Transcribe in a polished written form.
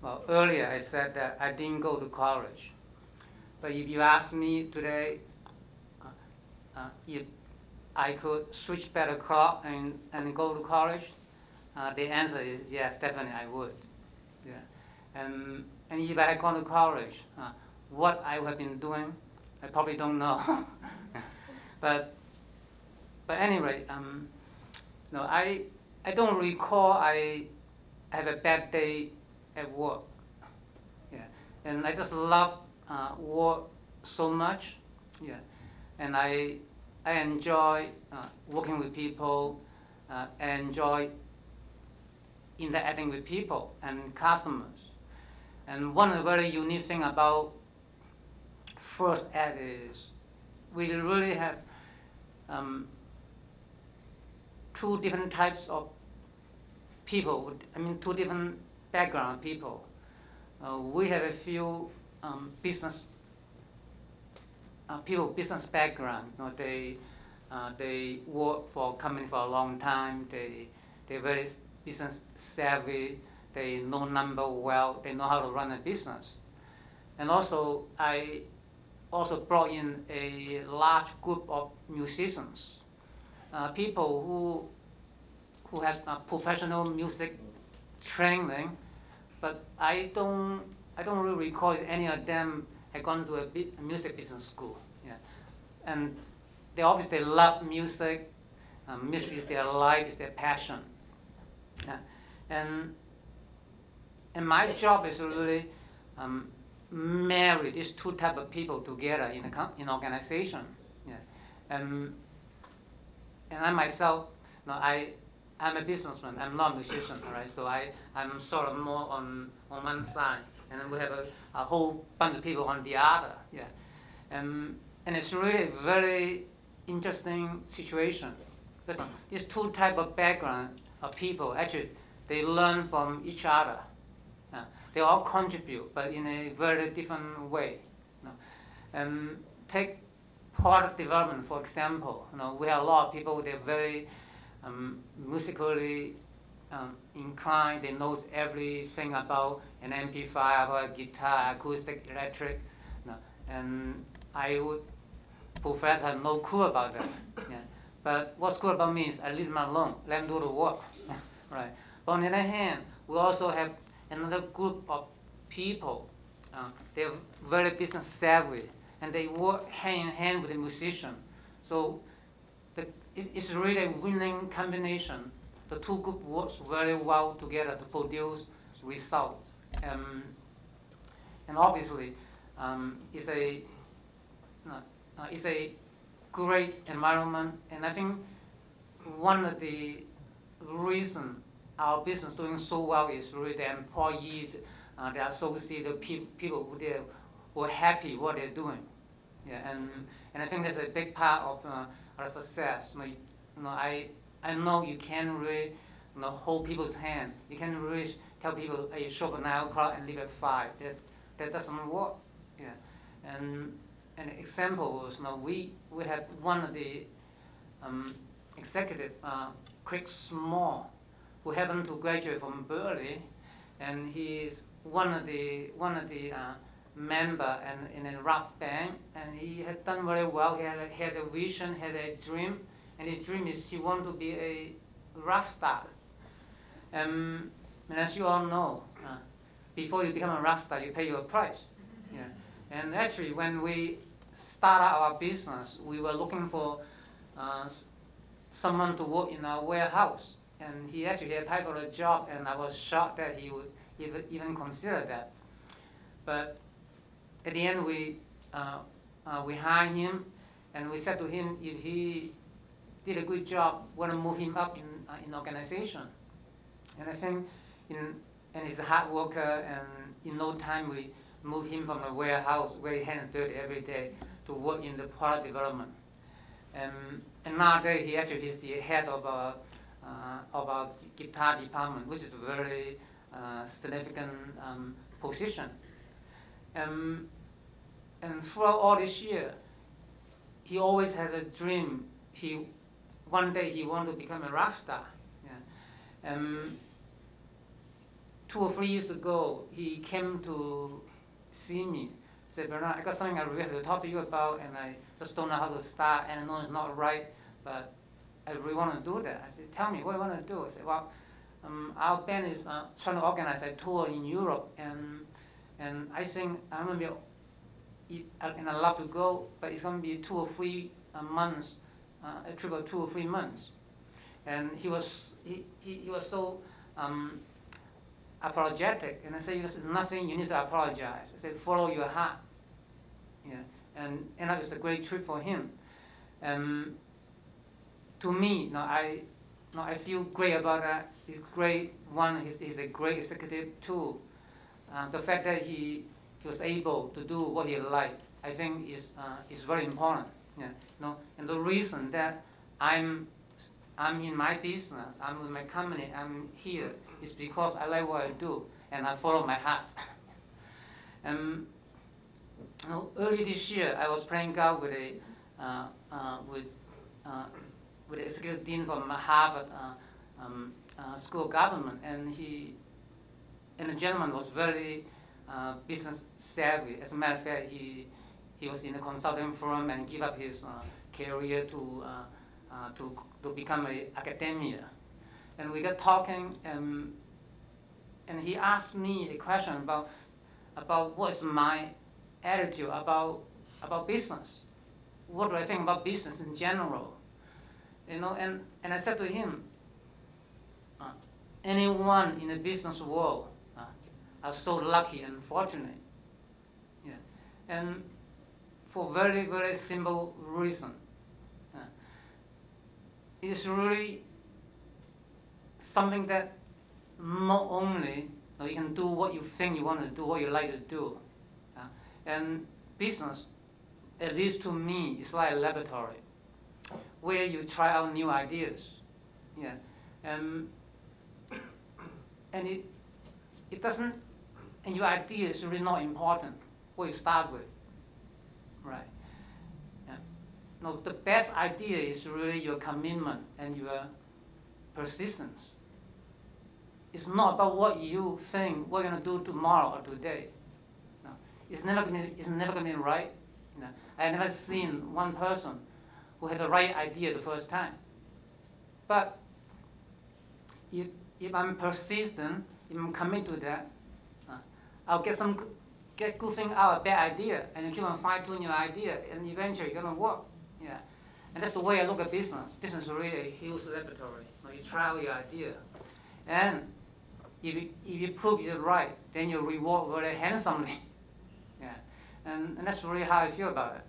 Well, earlier I said that I didn't go to college. But if you ask me today if I could switch back the clock and go to college, the answer is yes, definitely I would. Yeah. And if I had gone to college, what I would have been doing, I probably don't know. but anyway, no, I don't recall I have a bad day at work. Yeah, and I just love work so much. Yeah, and I enjoy working with people. I enjoy interacting with people and customers. And one of the very unique thing about First Ed is we really have two different types of people. Two different background people. We have a few business people business background. They work for a company for a long time. They're very business savvy. They know number well. They know how to run a business. And also, I also brought in a large group of musicians, people who have professional music training, but I don't really recall any of them had gone to a music business school. Yeah, and they obviously love music. Music is their life, is their passion. Yeah. And my job is to really marry these two type of people together in an organization. Yeah. And I myself, I'm a businessman. I'm not a musician, right? So I'm sort of more on one side, and then we have a whole bunch of people on the other. Yeah. And it's really a very interesting situation. Listen, these two type of background of people, actually, they learn from each other. They all contribute, but in a very different way. Take product development, for example. We have a lot of people, they're very musically inclined. They know everything about an amplifier, about a guitar, acoustic, electric. And I would profess I have no clue about that. Yeah. But what's good about me is I leave them alone, let them do the work. Right. But on the other hand, we also have another group of people. They're very business savvy, and they work hand in hand with the musician. So it's really a winning combination. The two groups work very well together to produce results. And obviously, it's a great environment, and I think one of the reasons our business doing so well is really the employees, the associated people who are happy what they're doing. Yeah, and I think that's a big part of our success. I know you can't really hold people's hand. You can't really tell people, hey, show up at 9 o'clock and leave at 5. That doesn't work. Yeah, and an example was we had one of the executive, Craig Small, who happened to graduate from Berkeley, and he's one of the member in a rock band, and he had done very well. He had a vision, had a dream, and his dream is he wanted to be a rock star. And as you all know, before you become a rock star, you pay your price. Yeah. And actually, when we started our business, we were looking for someone to work in our warehouse. And he actually applied for a job, and I was shocked that he would even consider that. But at the end, we hired him, and we said to him, if he did a good job, we want to move him up in organization. And I think, and he's a hard worker, and in no time we moved him from a warehouse where he hands dirty every day to work in the product development. And nowadays, he actually is the head of our guitar department, which is a very significant position. And throughout all this year, he always has a dream. One day he wants to become a rock star. Yeah. 2 or 3 years ago, he came to see me. Said, Bernard, I got something I really have to talk to you about, and I just don't know how to start, and I know it's not right, but I really want to do that. I said, tell me, what do you want to do? I said, well, our band is trying to organize a tour in Europe, and I think I'm going to be, and I love to go, but it's going to be 2 or 3 months, a trip of 2 or 3 months. And he was so apologetic, and I said, there's nothing you need to apologize. I said, follow your heart. Yeah, and it was a great trip for him. To me, I feel great about that. It's great. One, he's a great executive. Two, the fact that he was able to do what he liked, I think is very important. Yeah, and the reason that I'm in my business, I'm with my company, I'm here, is because I like what I do and I follow my heart. Early this year, I was playing golf with the executive dean from Harvard School of Government, and the gentleman was very business savvy. As a matter of fact, he was in a consulting firm and gave up his career to become an academia. And we got talking, and he asked me a question about what's my attitude about business. What do I think about business in general? And I said to him, anyone in the business world are so lucky and fortunate. Yeah. And for very, very simple reason. It's really something that not only you can do what you think you want to do, what you like to do. And business, at least to me, is like a laboratory where you try out new ideas. Yeah. And it doesn't, and your idea is really not important, what you start with. Right. Yeah. No, the best idea is really your commitment and your persistence. It's not about what you think we're going to do tomorrow or today. No. It's never going to be right. I've never seen one person who had the right idea the first time. But if I'm persistent, if I'm committed to that, I'll get good thing out of a bad idea, and you keep on fine-tuning your idea, and eventually it's going to work. Yeah. And that's the way I look at business. Business is really a huge laboratory. You try out your idea. And if you prove you're right, then you reward very handsomely. Yeah. And that's really how I feel about it.